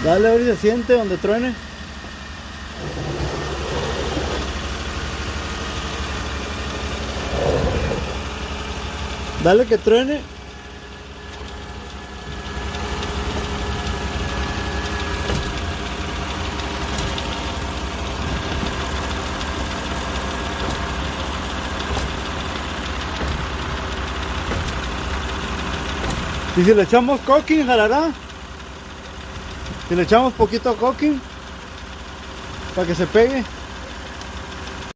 Dale a ver si se siente donde truene. Dale que truene. Y si le echamos coquín, jalará. Si le echamos poquito coquín para que se pegue.